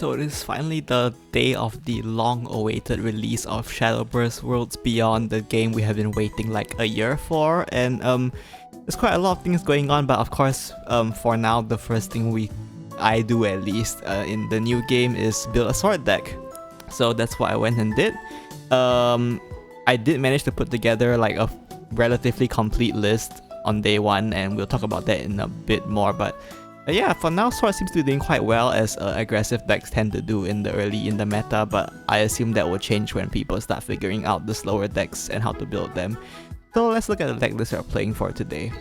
So it is finally the day of the long-awaited release of Shadowburst Worlds Beyond, the game we have been waiting like a year for, and there's quite a lot of things going on, but of course, for now, the first thing I do at least in the new game is build a sword deck. So that's what I went and did. I did manage to put together like a relatively complete list on day one, and we'll talk about that in a bit more, but yeah, for now, Sword seems to be doing quite well, as aggressive decks tend to do in the meta, but I assume that will change when people start figuring out the slower decks and how to build them. So let's look at the deck list we're playing for today.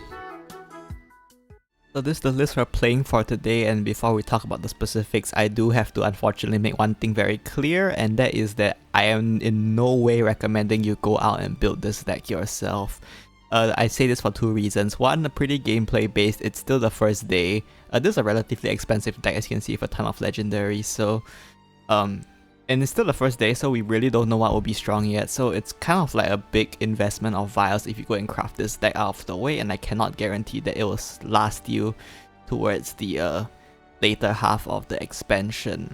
So this is the list we're playing for today, and before we talk about the specifics, I do have to unfortunately make one thing very clear, and that is that I am in no way recommending you go out and build this deck yourself. I say this for two reasons. One, pretty gameplay based, it's still the first day. This is a relatively expensive deck, as you can see, for a ton of legendaries, so and it's still the first day, so we really don't know what will be strong yet, so it's kind of like a big investment of vials if you go and craft this deck out of the way, and I cannot guarantee that it will last you towards the later half of the expansion.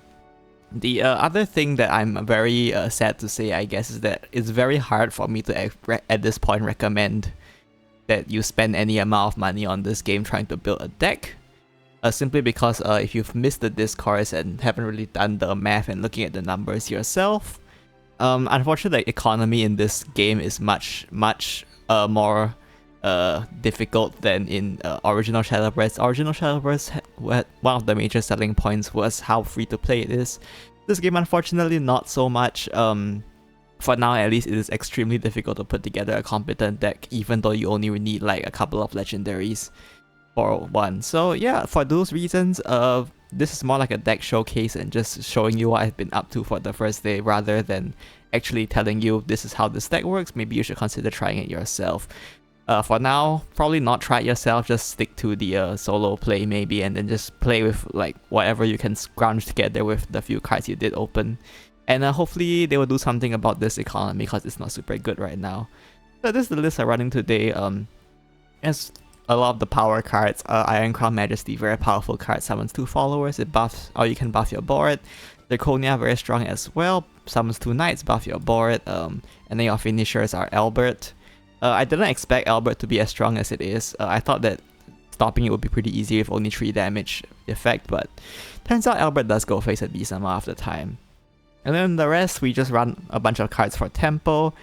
The other thing that I'm very sad to say, I guess, is that it's very hard for me to at this point recommend that you spend any amount of money on this game trying to build a deck. Simply because if you've missed the discourse and haven't really done the math and looking at the numbers yourself, unfortunately the economy in this game is much more difficult than in original Shadowburst. Original Shadowburst, one of the major selling points was how free to play it is. This game, unfortunately, not so much. For now, at least, it is extremely difficult to put together a competent deck, even though you only need like a couple of legendaries for one. So yeah, for those reasons, this is more like a deck showcase and just showing you what I've been up to for the first day, rather than actually telling you this is how this deck works. Maybe you should consider trying it yourself. For now, probably not try it yourself, just stick to the solo play maybe, and then just play with like whatever you can scrounge together with the few cards you did open. And hopefully they will do something about this economy, because it's not super good right now. So this is the list I'm running today. As a lot of the power cards, Iron Crown Majesty, very powerful card, summons 2 followers, it buffs, or you can buff your board. Draconia, very strong as well, summons 2 knights, buff your board, and then your finishers are Albert. I didn't expect Albert to be as strong as it is. I thought that stopping it would be pretty easy with only 3 damage effect, but turns out Albert does go face a decent amount of the time. And then the rest, we just run a bunch of cards for tempo,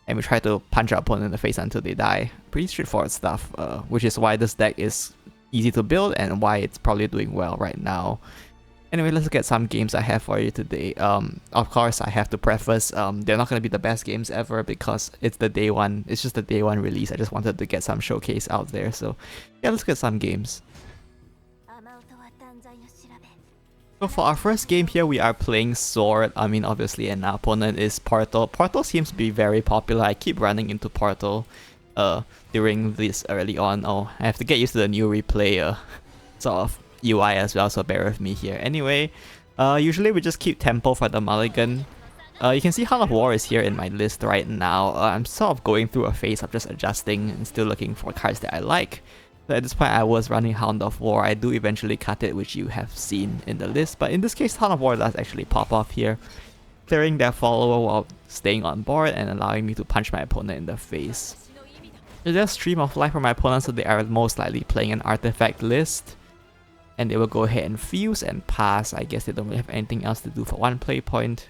and we try to punch our opponent in the face until they die. Pretty straightforward stuff, which is why this deck is easy to build and why it's probably doing well right now. Anyway, let's look at some games I have for you today. Of course, I have to preface, they're not going to be the best games ever because it's the day one. It's just the day one release. I just wanted to get some showcase out there. So yeah, let's get some games. So for our first game here, we are playing Sword. I mean, obviously, and our opponent is Portal. Portal seems to be very popular. I keep running into Portal during this early on. Oh, I have to get used to the new replay sort of UI as well, so bear with me here. Anyway, usually we just keep tempo for the mulligan. You can see Heart of War is here in my list right now. I'm sort of going through a phase of just adjusting and still looking for cards that I like. So at this point I was running Hound of War. I do eventually cut it, which you have seen in the list, but in this case Hound of War does actually pop off here, clearing their follower while staying on board and allowing me to punch my opponent in the face. It's just Stream of Life for my opponent, so they are most likely playing an artifact list. And they will go ahead and fuse and pass. I guess they don't really have anything else to do for one play point.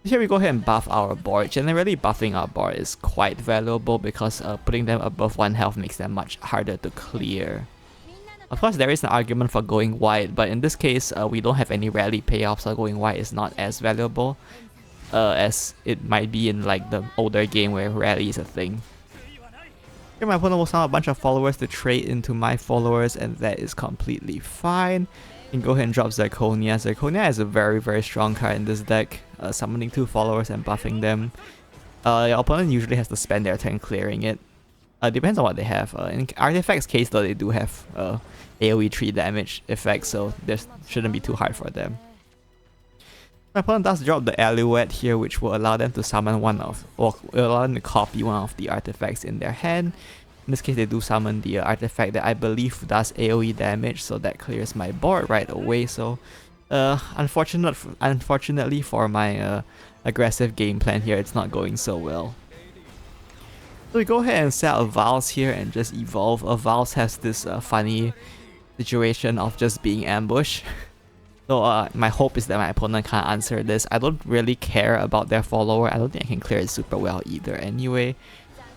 Here we go ahead and buff our board. Generally, buffing our board is quite valuable because putting them above 1 health makes them much harder to clear. Of course, there is an argument for going wide, but in this case, we don't have any rally payoffs, so going wide is not as valuable as it might be in like the older game where rally is a thing. Here my opponent will summon a bunch of followers to trade into my followers, and that is completely fine. You can go ahead and drop Zirconia. Zirconia is a very strong card in this deck, summoning 2 followers and buffing them. Your opponent usually has to spend their turn clearing it. Depends on what they have. In Artifact's case though, they do have AoE 3 damage effect, so this shouldn't be too hard for them. My opponent does drop the Alouette here, which will allow them to summon will allow them to copy one of the artifacts in their hand. In this case, they do summon the artifact that I believe does AoE damage, so that clears my board right away. So Unfortunately for my aggressive game plan here, it's not going so well. So we go ahead and set a Vals here and just evolve. A Vals has this funny situation of just being ambushed. So my hope is that my opponent can't answer this. I don't really care about their follower. I don't think I can clear it super well either anyway.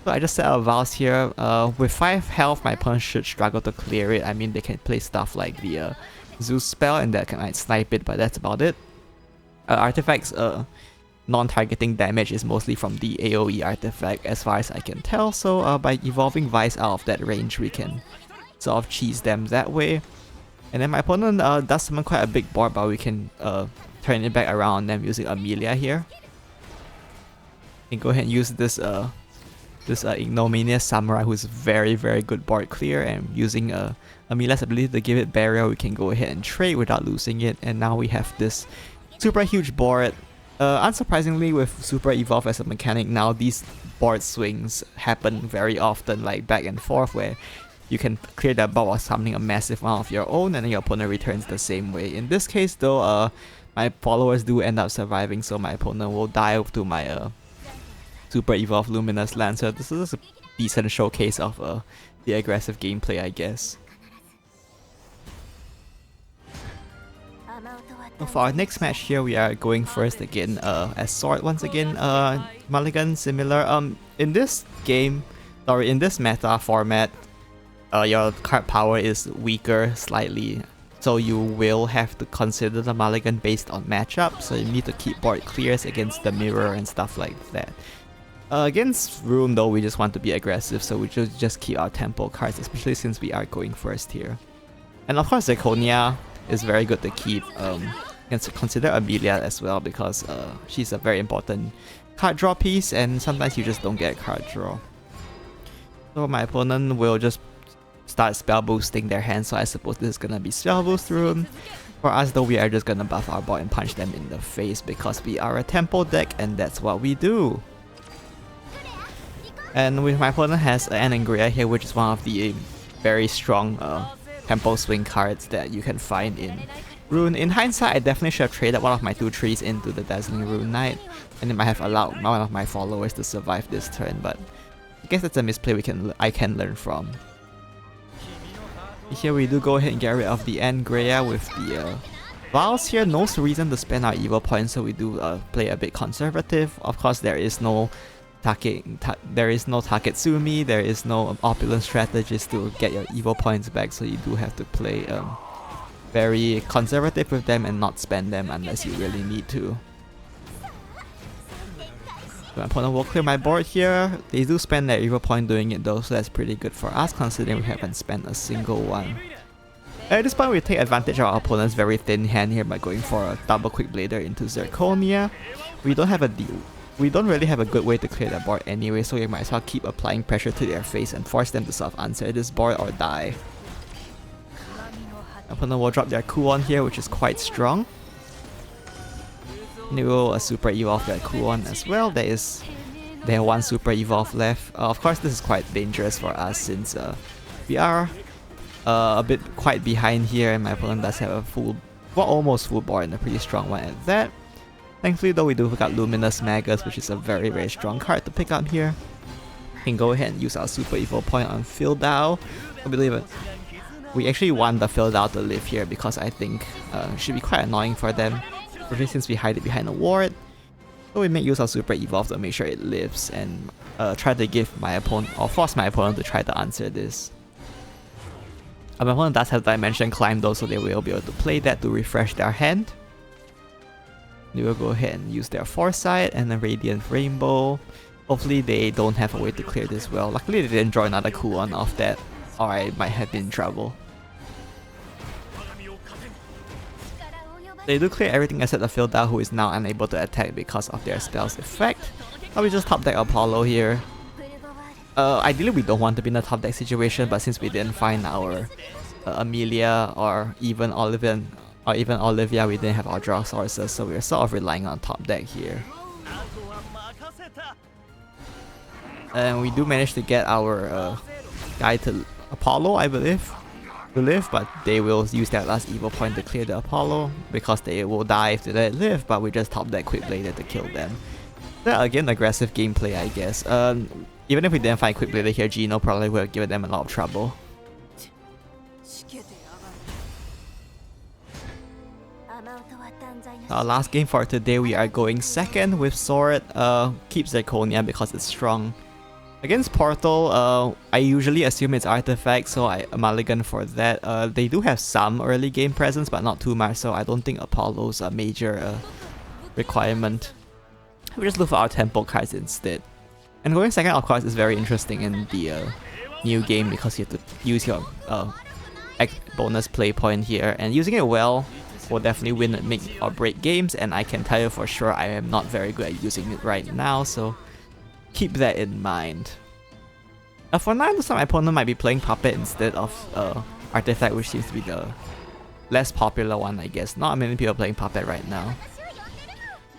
So I just set a Vals here. With 5 health, my opponent should struggle to clear it. I mean, they can play stuff like the Zeus spell and that can snipe it, but that's about it. Artifacts, non-targeting damage is mostly from the AoE artifact as far as I can tell. So by evolving Vice out of that range, we can sort of cheese them that way. And then my opponent does summon quite a big board, but we can turn it back around on them using Amelia here. And go ahead and use this ignominious samurai who's very good board clear, and using Amelia's ability to give it barrier, we can go ahead and trade without losing it. And now we have this super huge board. Unsurprisingly, with Super Evolve as a mechanic now, these board swings happen very often, like back and forth, where you can clear that board while summoning a massive amount of your own, and then your opponent returns the same way. In this case though, my followers do end up surviving, so my opponent will die to my Super Evolve Luminous Lancer. This is a decent showcase of the aggressive gameplay, I guess. For our next match here, we are going first again as Sword once again. Mulligan similar. In this meta format, your card power is weaker slightly, so you will have to consider the mulligan based on matchup. So you need to keep board clears against the mirror and stuff like that. Against Rune though, we just want to be aggressive, so we just keep our tempo cards, especially since we are going first here. And of course, Zirconia is very good to keep. You can consider Amelia as well, because she's a very important card draw piece, and sometimes you just don't get a card draw. So my opponent will just start spell boosting their hand, so I suppose this is gonna be spell boost Rune. For us though, we are just gonna buff our board and punch them in the face because we are a tempo deck and that's what we do. And with my opponent has an Angrea here, which is one of the very strong tempo swing cards that you can find in Rune. In hindsight, I definitely should have traded one of my 2/3s into the Dazzling Rune Knight, and it might have allowed one of my followers to survive this turn, but I guess that's a misplay I can learn from. Here we do go ahead and get rid of the Angrea with the Vals here. No reason to spend our evil points, so we do play a bit conservative. Of course, there is no Taketsumi, there is no opulent strategist to get your evil points back, so you do have to play very conservative with them and not spend them unless you really need to. So my opponent will clear my board here. They do spend their evil point doing it though, so that's pretty good for us considering we haven't spent a single one. At this point, we take advantage of our opponent's very thin hand here by going for a double quick blader into Zirconia. We don't really have a good way to clear the board anyway, so we might as well keep applying pressure to their face and force them to self-answer this board or die. Opponent will drop their Kuon here, which is quite strong. They will super evolve their Kuon as well. They have one super evolve left. Of course, this is quite dangerous for us since we are a bit quite behind here, and my opponent does have a almost full board and a pretty strong one at that. Thankfully though, we do pick up Luminous Magus, which is a very strong card to pick up here. We can go ahead and use our super evil point on Fildao. I believe it. We actually want the Fildao to live here because I think it should be quite annoying for them, especially since we hide it behind a ward. So we make use of Super Evolve to make sure it lives and try to give my opponent, or force my opponent to try to answer this. My opponent does have Dimension Climb though, so they will be able to play that to refresh their hand. They will go ahead and use their Foresight and a Radiant Rainbow. Hopefully they don't have a way to clear this well. Luckily they didn't draw another Kuon off that, or I might have been in trouble. They do clear everything except the Fildao, who is now unable to attack because of their spell's effect. But we just top deck Apollo here. Ideally we don't want to be in a top deck situation, but since we didn't find our Amelia or even Olivia, we didn't have our draw sources, so we're sort of relying on top deck here. And we do manage to get our guy to Apollo, I believe. to live, but they will use that last evil point to clear the Apollo because they will die if they let it live, but we just top that Quick Blader to kill them. So again, aggressive gameplay, I guess. Even if we didn't find Quick Blader here, Gino probably would have given them a lot of trouble. Our last game for today, we are going second with Sword. Keep Zirconia because it's strong. Against Portal, I usually assume it's Artifact, so I mulligan for that. They do have some early game presence, but not too much, so I don't think Apollo's a major requirement. We just look for our tempo cards instead. And going second, of course, is very interesting in the new game because you have to use your bonus play point here, and using it well will definitely win and make or break games, and I can tell you for sure I am not very good at using it right now, so keep that in mind. For now, looks like my opponent might be playing Puppet instead of Artifact, which seems to be the less popular one, I guess. Not many people are playing Puppet right now.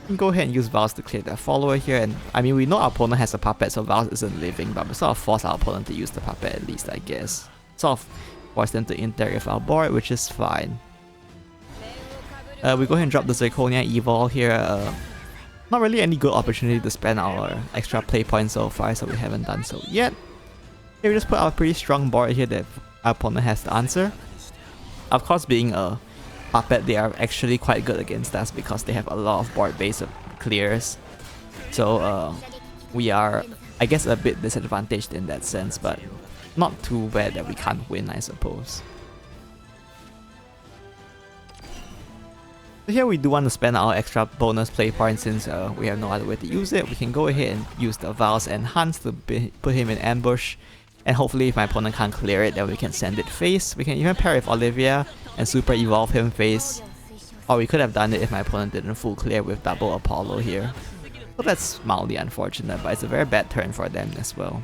You can go ahead and use Vals to clear that follower here, and I mean, we know our opponent has a Puppet, so Vals isn't living, but we sort of force our opponent to use the Puppet at least, I guess. Sort of force them to interact with our board, which is fine. We go ahead and drop the Zirconia Evol here. Not really any good opportunity to spend our extra play points so far, so we haven't done so yet. Here we just put our pretty strong board here that our opponent has to answer. Of course, being a Puppet, they are actually quite good against us because they have a lot of board base clears. So we are, I guess, a bit disadvantaged in that sense, but not too bad that we can't win, I suppose. So here we do want to spend our extra bonus play points since we have no other way to use it. We can go ahead and use the Vals and Hans to put him in ambush. And hopefully if my opponent can't clear it, then we can send it face. We can even pair with Olivia and super evolve him face. Or we could have done it if my opponent didn't full clear with double Apollo here. So that's mildly unfortunate, but it's a very bad turn for them as well.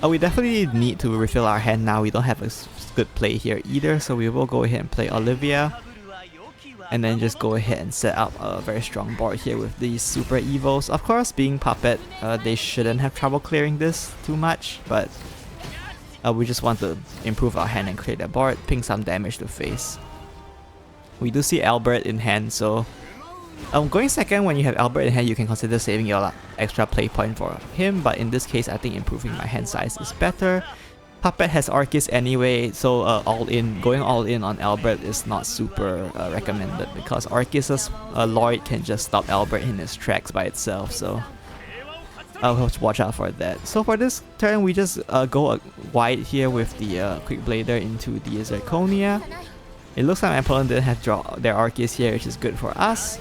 We definitely need to refill our hand now. We don't have a good play here either, so we will go ahead and play Olivia. And then just go ahead and set up a very strong board here with these super evils. Of course, being Puppet, they shouldn't have trouble clearing this too much, but we just want to improve our hand and clear the board, ping some damage to face. We do see Albert in hand, so going second when you have Albert in hand, you can consider saving your extra play point for him, but in this case, I think improving my hand size is better. Puppet has Orchis anyway, so going all in on Albert is not super recommended because Orchis's Lloyd can just stop Albert in his tracks by itself, so I'll have to watch out for that. So for this turn, we just go wide here with the Quick Blader into the Zirconia. It looks like my opponent didn't have draw their Orchis here, which is good for us.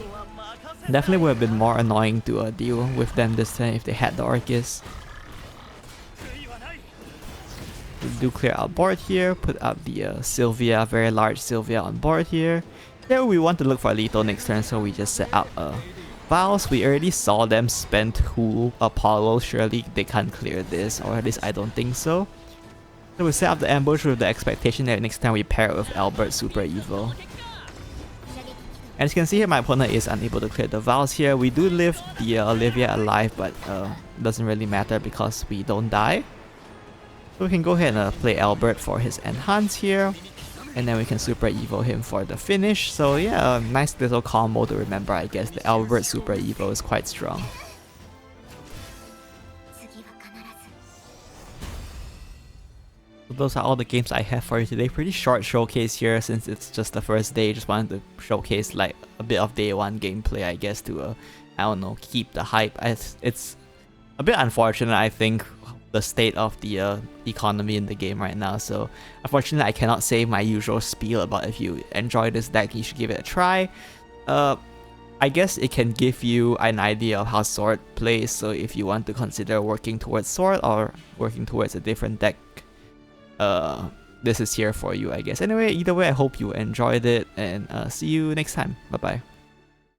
Definitely would have been more annoying to deal with them this turn if they had the Orchis. We do clear our board here, put up the Sylvia, very large Sylvia on board here. Here we want to look for lethal next turn, so we just set up Vals. We already saw them spend 2 Apollo, surely they can't clear this, or at least I don't think so. So we set up the ambush with the expectation that next time we pair it with Albert Super Evil. As you can see here, my opponent is unable to clear the Vals here. We do leave the Olivia alive, but doesn't really matter because we don't die. So we can go ahead and play Albert for his enhance here, and then we can Super Evo him for the finish. So yeah, a nice little combo to remember, I guess. The Albert Super Evo is quite strong. So those are all the games I have for you today. Pretty short showcase here since it's just the first day. Just wanted to showcase like a bit of day 1 gameplay, I guess, to I don't know, keep the hype. It's a bit unfortunate, I think, the state of the economy in the game right now, so unfortunately I cannot say my usual spiel about if you enjoy this deck, you should give it a try. I guess it can give you an idea of how Sword plays, so if you want to consider working towards Sword or working towards a different deck, this is here for you, I guess. Anyway, either way, I hope you enjoyed it, and see you next time. Bye bye.